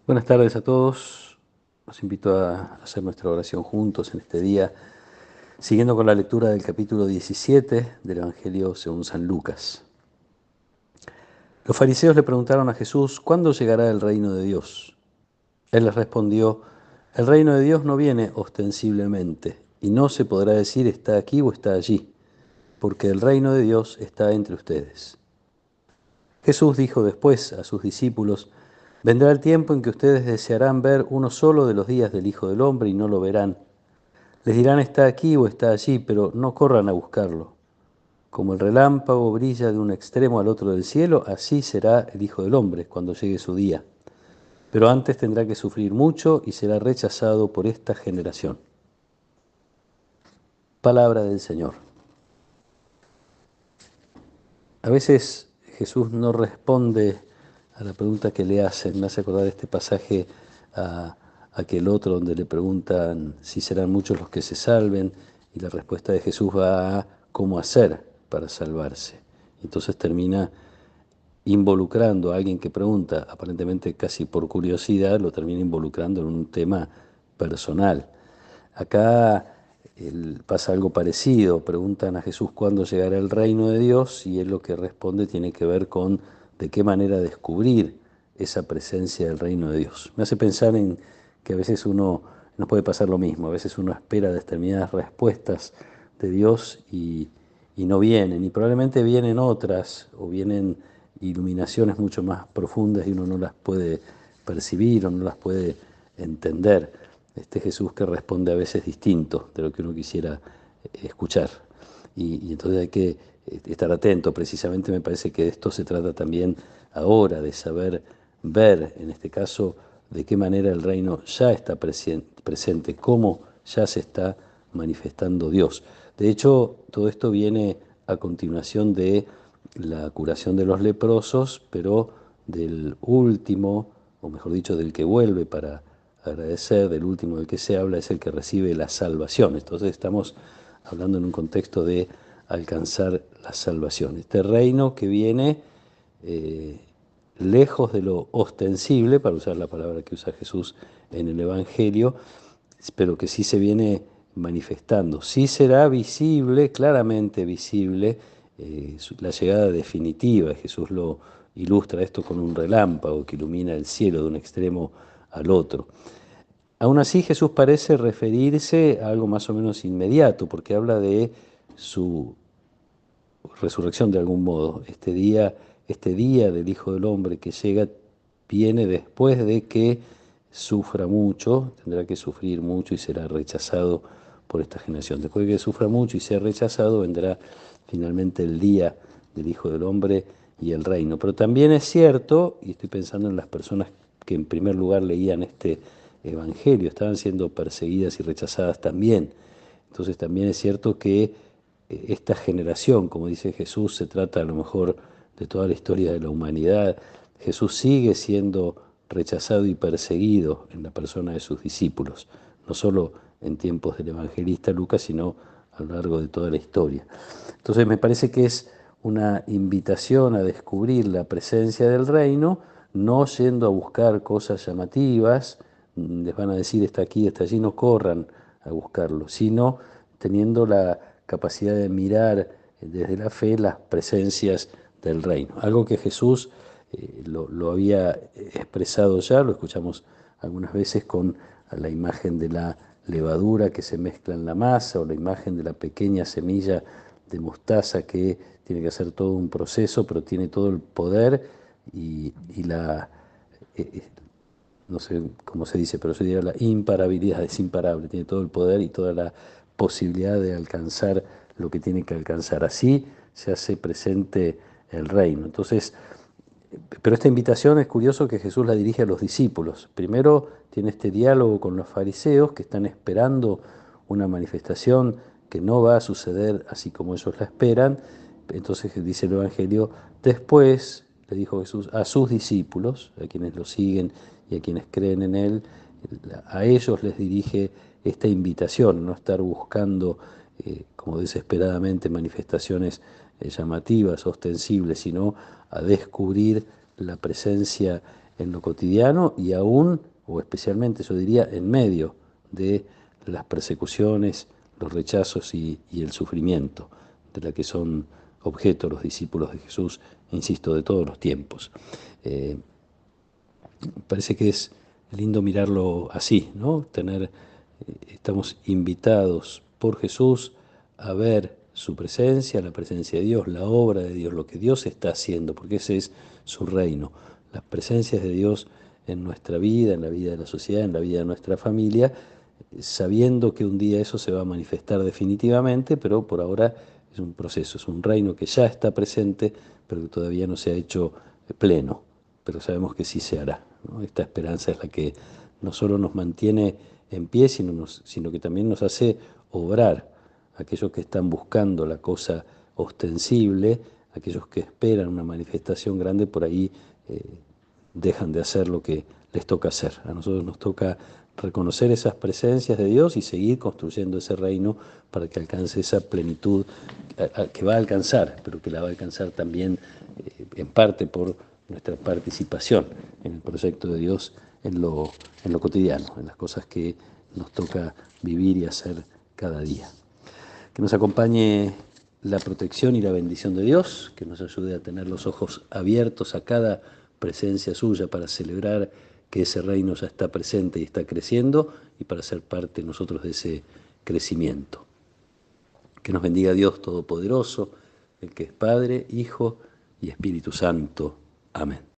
Buenas tardes a todos. Los invito a hacer nuestra oración juntos en este día, siguiendo con la lectura del capítulo 17 del Evangelio según San Lucas. Los fariseos le preguntaron a Jesús, ¿cuándo llegará el reino de Dios? Él les respondió, el reino de Dios no viene ostensiblemente, y no se podrá decir está aquí o está allí, porque el reino de Dios está entre ustedes. Jesús dijo después a sus discípulos, vendrá el tiempo en que ustedes desearán ver uno solo de los días del Hijo del Hombre y no lo verán. Les dirán está aquí o está allí, pero no corran a buscarlo. Como el relámpago brilla de un extremo al otro del cielo, así será el Hijo del Hombre cuando llegue su día. Pero antes tendrá que sufrir mucho y será rechazado por esta generación. Palabra del Señor. A veces Jesús no responde a la pregunta que le hacen. Me hace acordar este pasaje a aquel otro donde le preguntan si serán muchos los que se salven y la respuesta de Jesús va a cómo hacer para salvarse. Entonces termina involucrando a alguien que pregunta, aparentemente casi por curiosidad, lo termina involucrando en un tema personal. Acá pasa algo parecido, preguntan a Jesús cuándo llegará el reino de Dios y él lo que responde tiene que ver con de qué manera descubrir esa presencia del reino de Dios. Me hace pensar en que a veces nos puede pasar lo mismo, a veces uno espera determinadas respuestas de Dios y no vienen, y probablemente vienen otras o vienen iluminaciones mucho más profundas y uno no las puede percibir o no las puede entender. Este Jesús que responde a veces distinto de lo que uno quisiera escuchar. Y entonces hay que estar atento. Precisamente me parece que de esto se trata también ahora, de saber ver, en este caso, de qué manera el reino ya está presente, cómo ya se está manifestando Dios. De hecho, todo esto viene a continuación de la curación de los leprosos, pero del último, o mejor dicho, del que vuelve para agradecer, del último del que se habla, es el que recibe la salvación. Entonces estamos hablando en un contexto de alcanzar la salvación. Este reino que viene eh, lejos de lo ostensible, para usar la palabra que usa Jesús en el Evangelio, pero que sí se viene manifestando. Sí será visible, claramente visible, la llegada definitiva. Jesús lo ilustra esto con un relámpago que ilumina el cielo de un extremo al otro. Aún así, Jesús parece referirse a algo más o menos inmediato, porque habla de su resurrección de algún modo. Este día del Hijo del Hombre que llega viene después de que sufra mucho, tendrá que sufrir mucho y será rechazado por esta generación. Después de que sufra mucho y sea rechazado, vendrá finalmente el día del Hijo del Hombre y el reino. Pero también es cierto, y estoy pensando en las personas que en primer lugar leían este Evangelio, estaban siendo perseguidas y rechazadas también. Entonces también es cierto que esta generación, como dice Jesús, se trata a lo mejor de toda la historia de la humanidad. Jesús sigue siendo rechazado y perseguido en la persona de sus discípulos, no solo en tiempos del evangelista Lucas, sino a lo largo de toda la historia. Entonces me parece que es una invitación a descubrir la presencia del reino, no yendo a buscar cosas llamativas, les van a decir está aquí, está allí, no corran a buscarlo, sino teniendo la capacidad de mirar desde la fe las presencias del reino. Algo que Jesús lo había expresado ya, lo escuchamos algunas veces con la imagen de la levadura que se mezcla en la masa o la imagen de la pequeña semilla de mostaza que tiene que hacer todo un proceso, pero tiene todo el poder y la, eh, no sé cómo se dice, pero yo diría la imparabilidad, es imparable, tiene todo el poder y toda la posibilidad de alcanzar lo que tiene que alcanzar. Así se hace presente el reino. Entonces, pero esta invitación es curioso que Jesús la dirige a los discípulos. Primero tiene este diálogo con los fariseos que están esperando una manifestación que no va a suceder así como ellos la esperan. Entonces dice el Evangelio, después le dijo Jesús a sus discípulos, a quienes lo siguen y a quienes creen en Él, a ellos les dirige esta invitación, no estar buscando como desesperadamente manifestaciones llamativas, ostensibles, sino a descubrir la presencia en lo cotidiano y aún, o especialmente yo diría, en medio de las persecuciones, los rechazos y el sufrimiento de la que son objeto los discípulos de Jesús, insisto, de todos los tiempos. Parece que es lindo mirarlo así, ¿no? Estamos invitados por Jesús a ver su presencia, la presencia de Dios, la obra de Dios, lo que Dios está haciendo, porque ese es su reino. Las presencias de Dios en nuestra vida, en la vida de la sociedad, en la vida de nuestra familia, sabiendo que un día eso se va a manifestar definitivamente, pero por ahora es un proceso, es un reino que ya está presente, pero que todavía no se ha hecho pleno, pero sabemos que sí se hará, ¿no? Esta esperanza es la que no solo nos mantiene en pie, sino que también nos hace obrar. Aquellos que están buscando la cosa ostensible, aquellos que esperan una manifestación grande, por ahí dejan de hacer lo que les toca hacer. A nosotros nos toca reconocer esas presencias de Dios y seguir construyendo ese reino para que alcance esa plenitud que va a alcanzar, pero que la va a alcanzar también en parte por nuestra participación en el proyecto de Dios en lo cotidiano, en las cosas que nos toca vivir y hacer cada día. Que nos acompañe la protección y la bendición de Dios, que nos ayude a tener los ojos abiertos a cada presencia suya para celebrar que ese reino ya está presente y está creciendo y para ser parte nosotros de ese crecimiento. Que nos bendiga Dios Todopoderoso, el que es Padre, Hijo y Espíritu Santo. Amén.